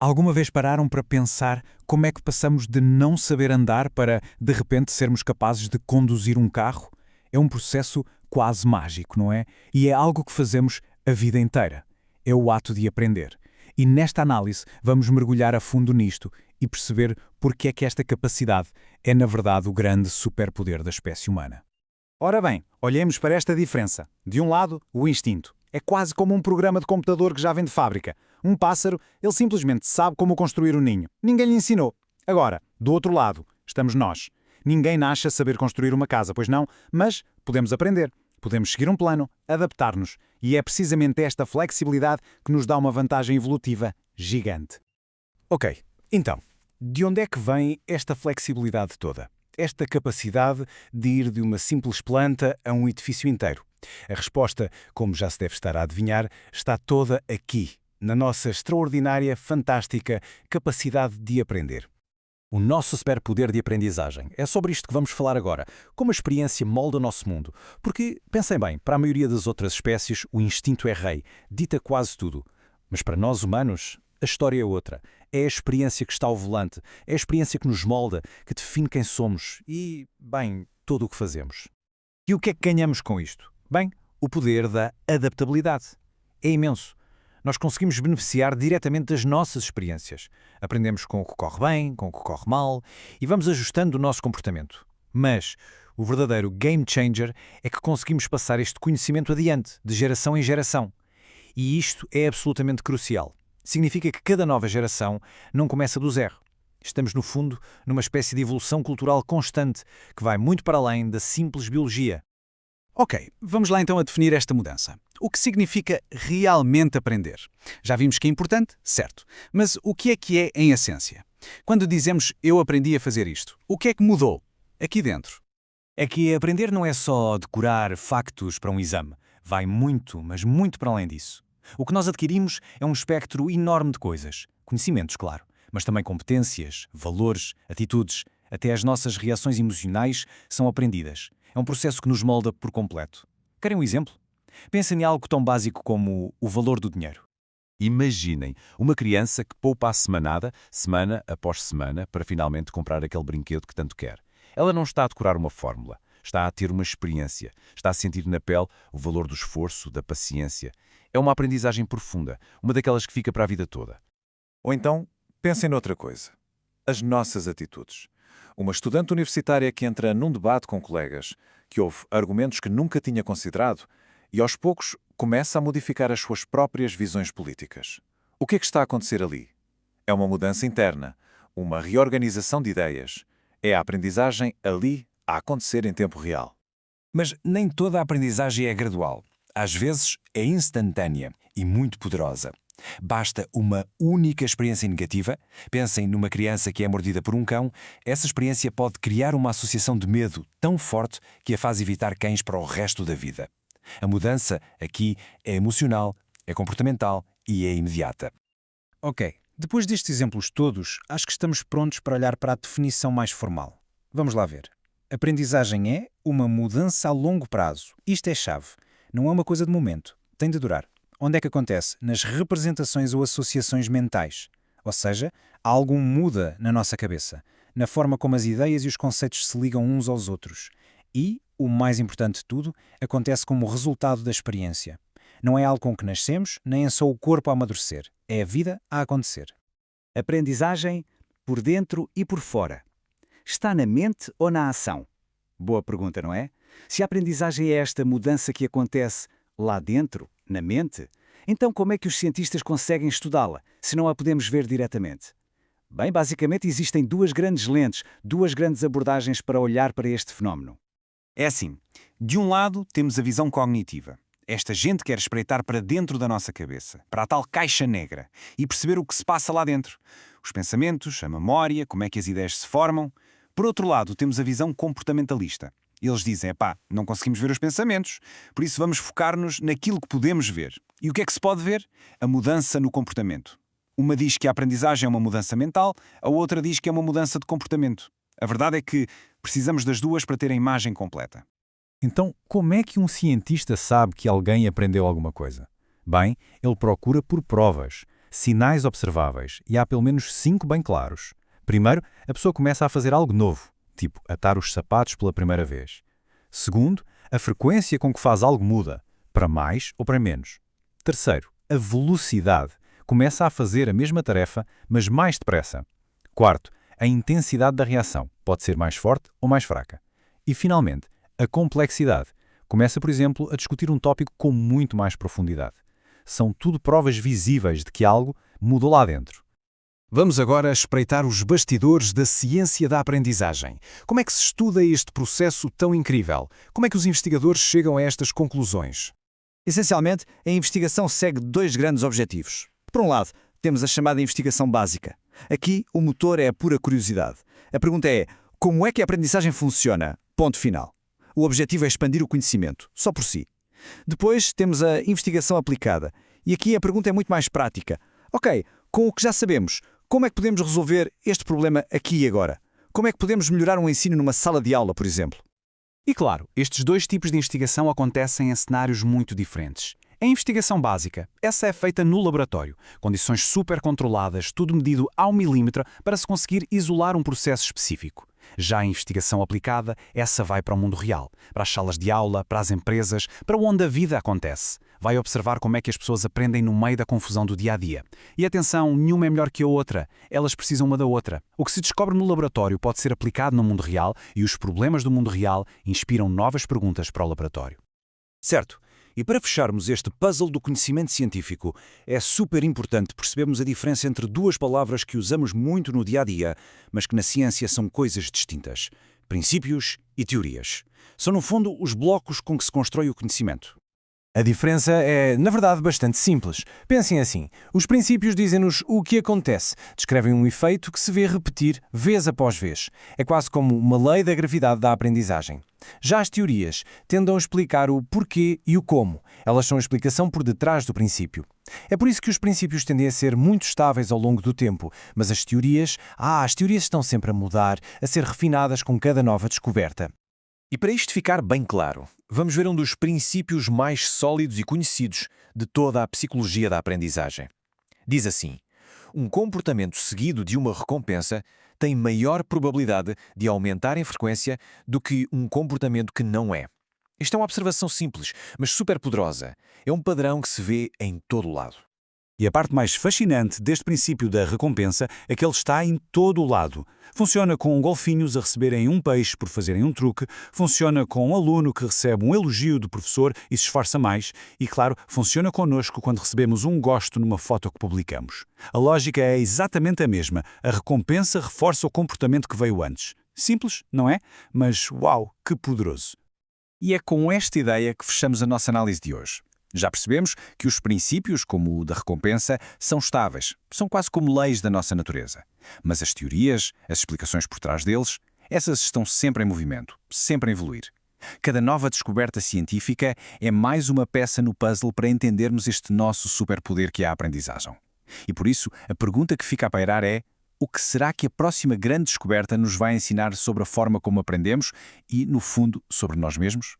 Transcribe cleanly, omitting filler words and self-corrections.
Alguma vez pararam para pensar como é que passamos de não saber andar para, de repente, sermos capazes de conduzir um carro? É um processo quase mágico, não é? E é algo que fazemos a vida inteira. É o ato de aprender. E nesta análise vamos mergulhar a fundo nisto e perceber porque é que esta capacidade é, na verdade, o grande superpoder da espécie humana. Ora bem, olhemos para esta diferença. De um lado, o instinto. É quase como um programa de computador que já vem de fábrica. Um pássaro, ele simplesmente sabe como construir um ninho. Ninguém lhe ensinou. Agora, do outro lado, estamos nós. Ninguém nasce a saber construir uma casa, pois não, mas podemos aprender. Podemos seguir um plano, adaptar-nos. E é precisamente esta flexibilidade que nos dá uma vantagem evolutiva gigante. Ok, então, de onde é que vem esta flexibilidade toda? Esta capacidade de ir de uma simples planta a um edifício inteiro? A resposta, como já se deve estar a adivinhar, está toda aqui, na nossa extraordinária, fantástica capacidade de aprender. O nosso superpoder de aprendizagem. É sobre isto que vamos falar agora. Como a experiência molda o nosso mundo. Porque, pensem bem, para a maioria das outras espécies, o instinto é rei, dita quase tudo. Mas para nós humanos, a história é outra. É a experiência que está ao volante, é a experiência que nos molda, que define quem somos e, bem, tudo o que fazemos. E o que é que ganhamos com isto? Bem, o poder da adaptabilidade. É imenso. Nós conseguimos beneficiar diretamente das nossas experiências. Aprendemos com o que corre bem, com o que corre mal e vamos ajustando o nosso comportamento. Mas o verdadeiro game changer é que conseguimos passar este conhecimento adiante, de geração em geração. E isto é absolutamente crucial. Significa que cada nova geração não começa do zero. Estamos, no fundo, numa espécie de evolução cultural constante que vai muito para além da simples biologia. Ok, vamos lá então a definir esta mudança. O que significa realmente aprender? Já vimos que é importante, certo. Mas o que é em essência? Quando dizemos eu aprendi a fazer isto, o que é que mudou? Aqui dentro. É que aprender não é só decorar factos para um exame. Vai muito, mas muito para além disso. O que nós adquirimos é um espectro enorme de coisas. Conhecimentos, claro, mas também competências, valores, atitudes, até as nossas reações emocionais são aprendidas. É um processo que nos molda por completo. Querem um exemplo? Pensem em algo tão básico como o valor do dinheiro. Imaginem uma criança que poupa a semanada, semana após semana, para finalmente comprar aquele brinquedo que tanto quer. Ela não está a decorar uma fórmula, está a ter uma experiência, está a sentir na pele o valor do esforço, da paciência. É uma aprendizagem profunda, uma daquelas que fica para a vida toda. Ou então, pensem noutra coisa. As nossas atitudes. Uma estudante universitária que entra num debate com colegas, que ouve argumentos que nunca tinha considerado e, aos poucos, começa a modificar as suas próprias visões políticas. O que é que está a acontecer ali? É uma mudança interna, uma reorganização de ideias. É a aprendizagem ali a acontecer em tempo real. Mas nem toda a aprendizagem é gradual. Às vezes é instantânea e muito poderosa. Basta uma única experiência negativa. Pensem numa criança que é mordida por um cão. Essa experiência pode criar uma associação de medo tão forte que a faz evitar cães para o resto da vida. A mudança aqui é emocional, é comportamental e é imediata. Ok, depois destes exemplos todos, acho que estamos prontos para olhar para a definição mais formal. Vamos lá ver. Aprendizagem é uma mudança a longo prazo. Isto é chave. Não é uma coisa de momento. Tem de durar. Onde é que acontece? Nas representações ou associações mentais. Ou seja, algo muda na nossa cabeça, na forma como as ideias e os conceitos se ligam uns aos outros. E, o mais importante de tudo, acontece como resultado da experiência. Não é algo com que nascemos, nem é só o corpo a amadurecer. É a vida a acontecer. Aprendizagem por dentro e por fora. Está na mente ou na ação? Boa pergunta, não é? Se a aprendizagem é esta mudança que acontece lá dentro, na mente, então como é que os cientistas conseguem estudá-la, se não a podemos ver diretamente? Bem, basicamente existem duas grandes lentes, duas grandes abordagens para olhar para este fenómeno. É assim, de um lado temos a visão cognitiva. Esta gente quer espreitar para dentro da nossa cabeça, para a tal caixa negra, e perceber o que se passa lá dentro. Os pensamentos, a memória, como é que as ideias se formam. Por outro lado, temos a visão comportamentalista. Eles dizem, não conseguimos ver os pensamentos, por isso vamos focar-nos naquilo que podemos ver. E o que é que se pode ver? A mudança no comportamento. Uma diz que a aprendizagem é uma mudança mental, a outra diz que é uma mudança de comportamento. A verdade é que precisamos das duas para ter a imagem completa. Então, como é que um cientista sabe que alguém aprendeu alguma coisa? Bem, ele procura por provas. sinais observáveis, e há pelo menos 5 bem claros. Primeiro, a pessoa começa a fazer algo novo, tipo atar os sapatos pela primeira vez. Segundo, a frequência com que faz algo muda, para mais ou para menos. Terceiro, a velocidade. Começa a fazer a mesma tarefa, mas mais depressa. Quarto, a intensidade da reação. Pode ser mais forte ou mais fraca. E, finalmente, a complexidade. Começa, por exemplo, a discutir um tópico com muito mais profundidade. São tudo provas visíveis de que algo mudou lá dentro. Vamos agora espreitar os bastidores da ciência da aprendizagem. Como é que se estuda este processo tão incrível? Como é que os investigadores chegam a estas conclusões? Essencialmente, a investigação segue 2 grandes objetivos. Por um lado, temos a chamada investigação básica. Aqui, o motor é a pura curiosidade. A pergunta é: como é que a aprendizagem funciona? Ponto final. O objetivo é expandir o conhecimento, só por si. Depois, temos a investigação aplicada. E aqui a pergunta é muito mais prática. Ok, com o que já sabemos, como é que podemos resolver este problema aqui e agora? Como é que podemos melhorar um ensino numa sala de aula, por exemplo? E claro, estes 2 tipos de investigação acontecem em cenários muito diferentes. A investigação básica, essa é feita no laboratório, condições super controladas, tudo medido ao milímetro para se conseguir isolar um processo específico. Já a investigação aplicada, essa vai para o mundo real, para as salas de aula, para as empresas, para onde a vida acontece. Vai observar como é que as pessoas aprendem no meio da confusão do dia-a-dia. E atenção, nenhuma é melhor que a outra. Elas precisam uma da outra. O que se descobre no laboratório pode ser aplicado no mundo real e os problemas do mundo real inspiram novas perguntas para o laboratório. Certo. E para fecharmos este puzzle do conhecimento científico, é super importante percebermos a diferença entre 2 palavras que usamos muito no dia-a-dia, mas que na ciência são coisas distintas: princípios e teorias. São, no fundo, os blocos com que se constrói o conhecimento. A diferença é, na verdade, bastante simples. Pensem assim: os princípios dizem-nos o que acontece, descrevem um efeito que se vê repetir vez após vez. É quase como uma lei da gravidade da aprendizagem. Já as teorias tendem a explicar o porquê e o como. Elas são a explicação por detrás do princípio. É por isso que os princípios tendem a ser muito estáveis ao longo do tempo, mas as teorias estão sempre a mudar, a ser refinadas com cada nova descoberta. E para isto ficar bem claro, vamos ver um dos princípios mais sólidos e conhecidos de toda a psicologia da aprendizagem. Diz assim: um comportamento seguido de uma recompensa tem maior probabilidade de aumentar em frequência do que um comportamento que não é. Isto é uma observação simples, mas super poderosa. É um padrão que se vê em todo o lado. E a parte mais fascinante deste princípio da recompensa é que ele está em todo o lado. Funciona com golfinhos a receberem um peixe por fazerem um truque, funciona com um aluno que recebe um elogio do professor e se esforça mais, e, claro, funciona connosco quando recebemos um gosto numa foto que publicamos. A lógica é exatamente a mesma. A recompensa reforça o comportamento que veio antes. Simples, não é? Mas, uau, que poderoso! E é com esta ideia que fechamos a nossa análise de hoje. Já percebemos que os princípios, como o da recompensa, são estáveis, são quase como leis da nossa natureza. Mas as teorias, as explicações por trás deles, essas estão sempre em movimento, sempre a evoluir. Cada nova descoberta científica é mais uma peça no puzzle para entendermos este nosso superpoder que é a aprendizagem. E por isso, a pergunta que fica a pairar é: o que será que a próxima grande descoberta nos vai ensinar sobre a forma como aprendemos e, no fundo, sobre nós mesmos?